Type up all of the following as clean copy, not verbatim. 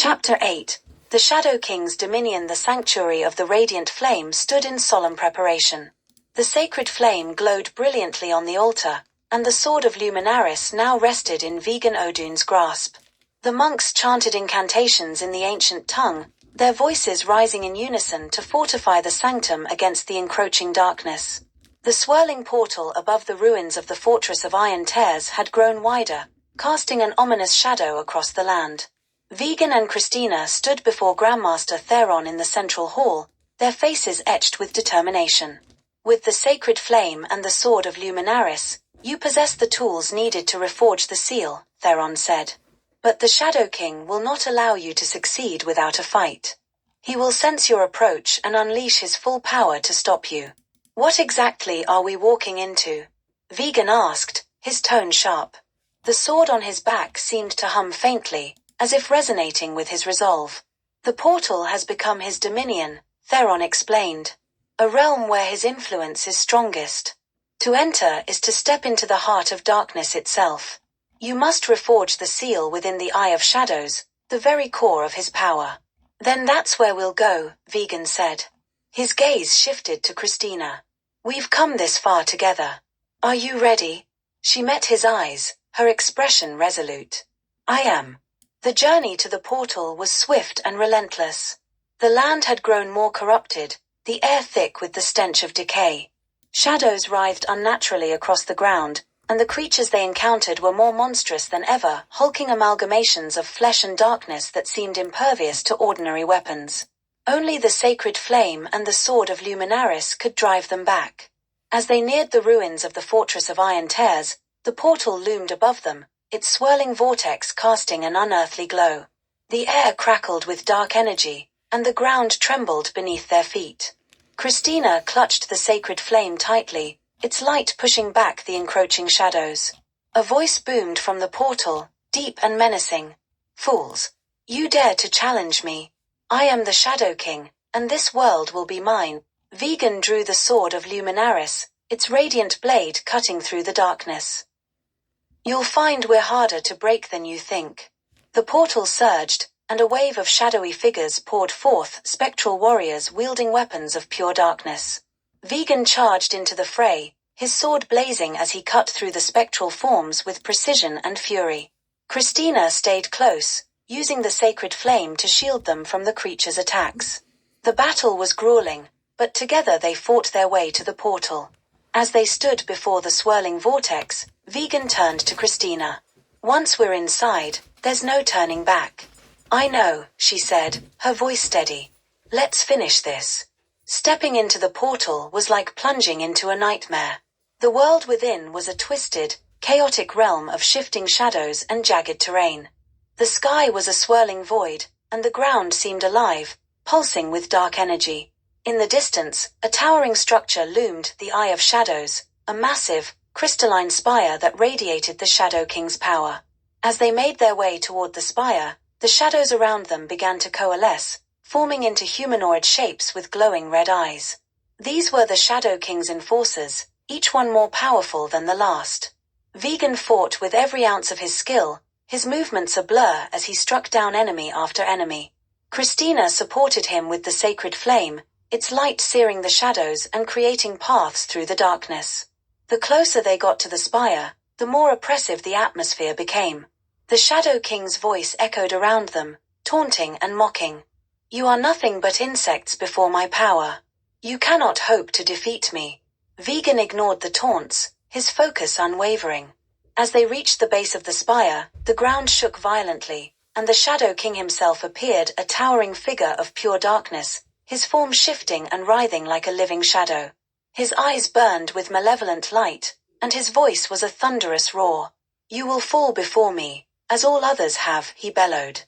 Chapter 8. The Shadow King's dominion. The sanctuary of the radiant flame stood in solemn preparation. The sacred flame glowed brilliantly on the altar, and the sword of Luminaris now rested in Vegan Odun's grasp. The monks chanted incantations in the ancient tongue, their voices rising in unison to fortify the sanctum against the encroaching darkness. The swirling portal above the ruins of the fortress of Iron Tears had grown wider, casting an ominous shadow across the land. Vegan and Christina stood before Grandmaster Theron in the central hall, their faces etched with determination. With the sacred flame and the sword of Luminaris, you possess the tools needed to reforge the seal, Theron said. But the Shadow King will not allow you to succeed without a fight. He will sense your approach and unleash his full power to stop you. What exactly are we walking into? Vegan asked, his tone sharp. The sword on his back seemed to hum faintly, as if resonating with his resolve. The portal has become his dominion, Theron explained. A realm where his influence is strongest. To enter is to step into the heart of darkness itself. You must reforge the seal within the Eye of Shadows, the very core of his power. Then that's where we'll go, Vegan said. His gaze shifted to Christina. We've come this far together. Are you ready? She met his eyes, her expression resolute. I am. The journey to the portal was swift and relentless. The land had grown more corrupted, the air thick with the stench of decay. Shadows writhed unnaturally across the ground, and the creatures they encountered were more monstrous than ever, hulking amalgamations of flesh and darkness that seemed impervious to ordinary weapons. Only the sacred flame and the sword of Luminaris could drive them back. As they neared the ruins of the fortress of Iron Tears, the portal loomed above them, its swirling vortex casting an unearthly glow. The air crackled with dark energy, and the ground trembled beneath their feet. Christina clutched the sacred flame tightly, its light pushing back the encroaching shadows. A voice boomed from the portal, deep and menacing. Fools! You dare to challenge me? I am the Shadow King, and this world will be mine. Vegan drew the sword of Luminaris, its radiant blade cutting through the darkness. You'll find we're harder to break than you think. The portal surged, and a wave of shadowy figures poured forth, spectral warriors wielding weapons of pure darkness. Vegan charged into the fray, his sword blazing as he cut through the spectral forms with precision and fury. Christina stayed close, using the sacred flame to shield them from the creature's attacks. The battle was grueling, but together they fought their way to the portal. As they stood before the swirling vortex, Vegan turned to Christina. Once we're inside, there's no turning back. I know, she said, her voice steady. Let's finish this. Stepping into the portal was like plunging into a nightmare. The world within was a twisted, chaotic realm of shifting shadows and jagged terrain. The sky was a swirling void, and the ground seemed alive, pulsing with dark energy. In the distance, a towering structure loomed, the Eye of Shadows, a massive, crystalline spire that radiated the Shadow King's power. As they made their way toward the spire, the shadows around them began to coalesce, forming into humanoid shapes with glowing red eyes. These were the Shadow King's enforcers, each one more powerful than the last. Vegan fought with every ounce of his skill, his movements a blur as he struck down enemy after enemy. Christina supported him with the sacred flame, its light searing the shadows and creating paths through the darkness. The closer they got to the spire, the more oppressive the atmosphere became. The Shadow King's voice echoed around them, taunting and mocking. You are nothing but insects before my power. You cannot hope to defeat me. Vegan ignored the taunts, his focus unwavering. As they reached the base of the spire, the ground shook violently, and the Shadow King himself appeared, a towering figure of pure darkness, his form shifting and writhing like a living shadow. His eyes burned with malevolent light, and his voice was a thunderous roar. You will fall before me, as all others have, he bellowed.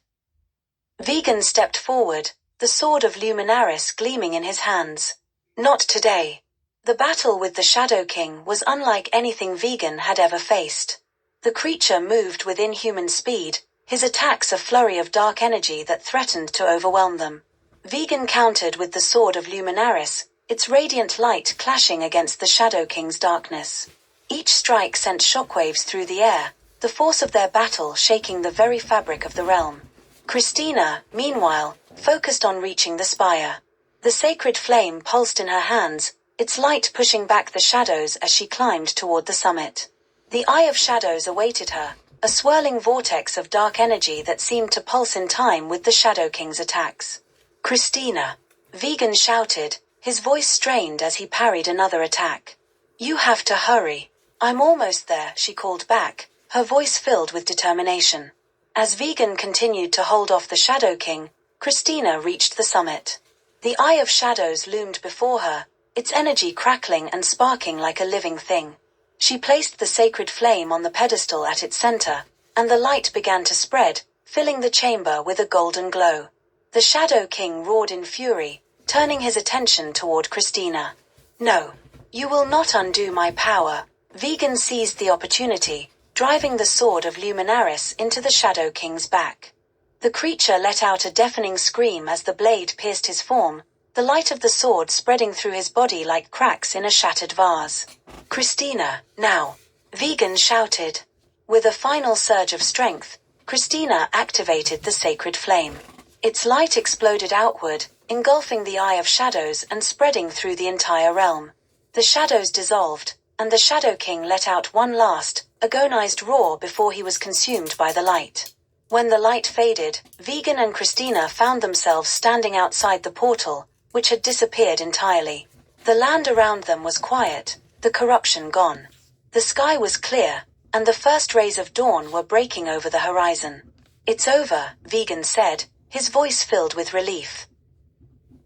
Vegan stepped forward, the sword of Luminaris gleaming in his hands. Not today. The battle with the Shadow King was unlike anything Vegan had ever faced. The creature moved with inhuman speed, his attacks a flurry of dark energy that threatened to overwhelm them. Vegan countered with the sword of Luminaris, its radiant light clashing against the Shadow King's darkness. Each strike sent shockwaves through the air, the force of their battle shaking the very fabric of the realm. Christina, meanwhile, focused on reaching the spire. The sacred flame pulsed in her hands, its light pushing back the shadows as she climbed toward the summit. The Eye of Shadows awaited her, a swirling vortex of dark energy that seemed to pulse in time with the Shadow King's attacks. Christina! Vegan shouted, his voice strained as he parried another attack. You have to hurry. I'm almost there, she called back, her voice filled with determination. As Vegan continued to hold off the Shadow King, Christina reached the summit. The Eye of Shadows loomed before her, its energy crackling and sparking like a living thing. She placed the sacred flame on the pedestal at its center, and the light began to spread, filling the chamber with a golden glow. The Shadow King roared in fury, turning his attention toward Christina. No, you will not undo my power. Vegan seized the opportunity, driving the sword of Luminaris into the Shadow King's back. The creature let out a deafening scream as the blade pierced his form, the light of the sword spreading through his body like cracks in a shattered vase. Christina, now! Vegan shouted. With a final surge of strength, Christina activated the sacred flame. Its light exploded outward, engulfing the Eye of Shadows and spreading through the entire realm. The shadows dissolved, and the Shadow King let out one last, agonized roar before he was consumed by the light. When the light faded, Vegan and Christina found themselves standing outside the portal, which had disappeared entirely. The land around them was quiet, the corruption gone. The sky was clear, and the first rays of dawn were breaking over the horizon. It's over, Vegan said, his voice filled with relief.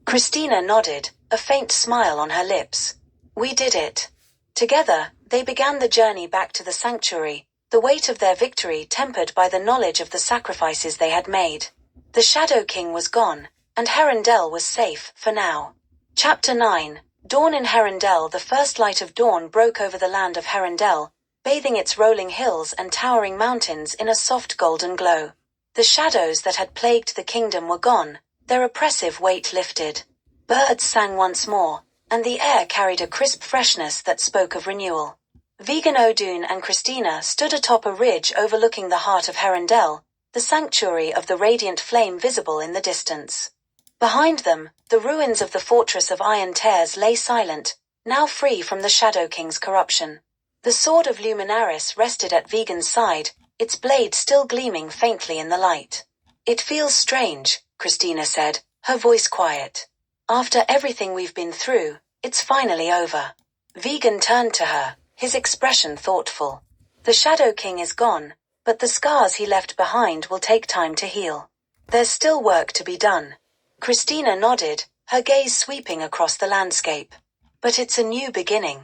Christina nodded, a faint smile on her lips. We did it. Together, they began the journey back to the sanctuary, the weight of their victory tempered by the knowledge of the sacrifices they had made. The Shadow King was gone, and Herondel was safe, for now. Chapter 9. Dawn in Herondel. The first light of dawn broke over the land of Herondel, bathing its rolling hills and towering mountains in a soft golden glow. The shadows that had plagued the kingdom were gone, their oppressive weight lifted. Birds sang once more, and the air carried a crisp freshness that spoke of renewal. Vegan Odun and Christina stood atop a ridge overlooking the heart of Herondel, the sanctuary of the radiant flame visible in the distance. Behind them, the ruins of the fortress of Iron Tears lay silent, now free from the Shadow King's corruption. The sword of Luminaris rested at Vegan's side, its blade still gleaming faintly in the light. It feels strange, Christina said, her voice quiet. After everything we've been through, it's finally over. Vegan turned to her, his expression thoughtful. The Shadow King is gone, but the scars he left behind will take time to heal. There's still work to be done. Christina nodded, her gaze sweeping across the landscape. But it's a new beginning.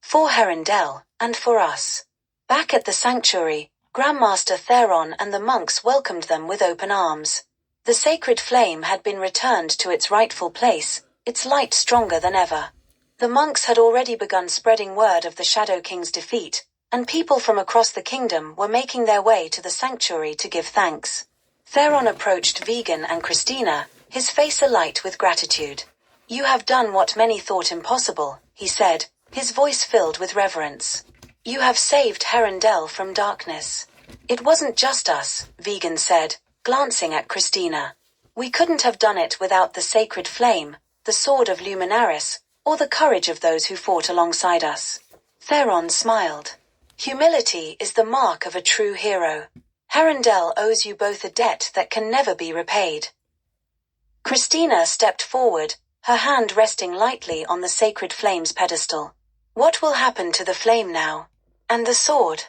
For Herondel, and for us. Back at the sanctuary, Grandmaster Theron and the monks welcomed them with open arms. The sacred flame had been returned to its rightful place, its light stronger than ever. The monks had already begun spreading word of the Shadow King's defeat, and people from across the kingdom were making their way to the sanctuary to give thanks. Theron approached Vegan and Christina, his face alight with gratitude. You have done what many thought impossible, he said, his voice filled with reverence. You have saved Herondel from darkness. It wasn't just us, Vegan said, glancing at Christina. We couldn't have done it without the sacred flame, the sword of Luminaris, or the courage of those who fought alongside us. Theron smiled. Humility is the mark of a true hero. Herondel owes you both a debt that can never be repaid. Christina stepped forward, her hand resting lightly on the sacred flame's pedestal. What will happen to the flame now? And the sword?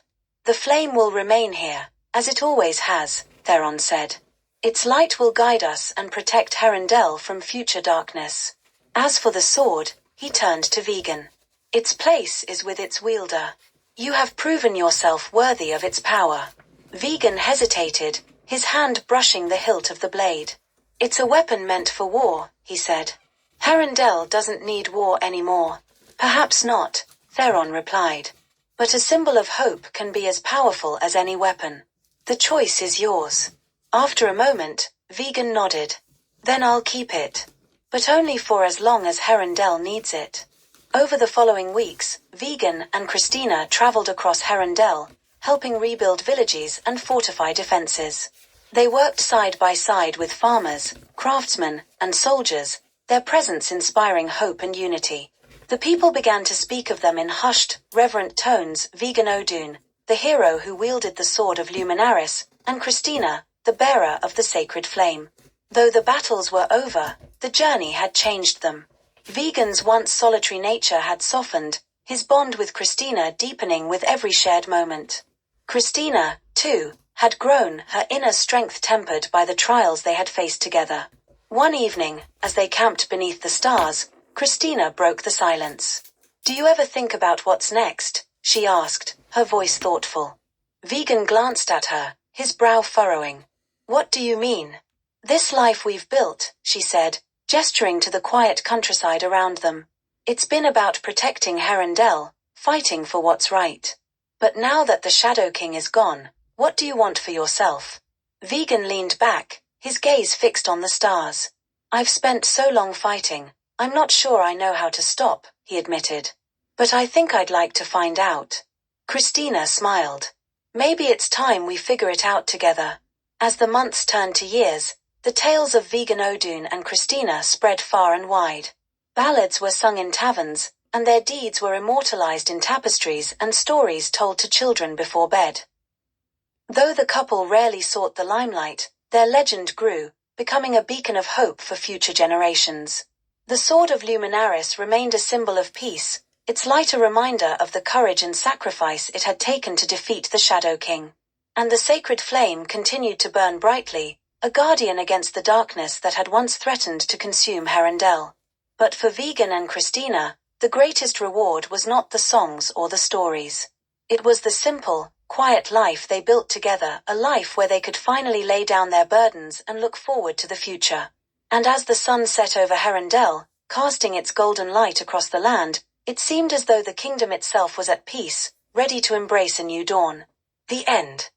The flame will remain here, as it always has, Theron said. Its light will guide us and protect Herondel from future darkness. As for the sword, he turned to Vegan. Its place is with its wielder. You have proven yourself worthy of its power. Vegan hesitated, his hand brushing the hilt of the blade. It's a weapon meant for war, he said. Herondel doesn't need war anymore. Perhaps not, Theron replied. But a symbol of hope can be as powerful as any weapon. The choice is yours. After a moment, Vegan nodded. Then I'll keep it. But only for as long as Herondel needs it. Over the following weeks, Vegan and Christina traveled across Herondel, helping rebuild villages and fortify defenses. They worked side by side with farmers, craftsmen, and soldiers, their presence inspiring hope and unity. The people began to speak of them in hushed, reverent tones: Vegan Odun, the hero who wielded the sword of Luminaris, and Christina, the bearer of the sacred flame. Though the battles were over, the journey had changed them. Vegan's once solitary nature had softened, his bond with Christina deepening with every shared moment. Christina, too, had grown, her inner strength tempered by the trials they had faced together. One evening, as they camped beneath the stars, Christina broke the silence. "Do you ever think about what's next?" she asked, her voice thoughtful. Vegan glanced at her, his brow furrowing. "What do you mean?" "This life we've built," she said, gesturing to the quiet countryside around them. "It's been about protecting Herondel, fighting for what's right. But now that the Shadow King is gone, what do you want for yourself?" Vegan leaned back, his gaze fixed on the stars. "I've spent so long fighting, I'm not sure I know how to stop," he admitted. "But I think I'd like to find out." Christina smiled. "Maybe it's time we figure it out together." As the months turned to years, the tales of Vegan Odun and Christina spread far and wide. Ballads were sung in taverns, and their deeds were immortalized in tapestries and stories told to children before bed. Though the couple rarely sought the limelight, their legend grew, becoming a beacon of hope for future generations. The sword of Luminaris remained a symbol of peace, its light a reminder of the courage and sacrifice it had taken to defeat the Shadow King. And the sacred flame continued to burn brightly, a guardian against the darkness that had once threatened to consume Herondel. But for Vegan and Christina, the greatest reward was not the songs or the stories. It was the simple, quiet life they built together, a life where they could finally lay down their burdens and look forward to the future. And as the sun set over Herondel, casting its golden light across the land, it seemed as though the kingdom itself was at peace, ready to embrace a new dawn. The end.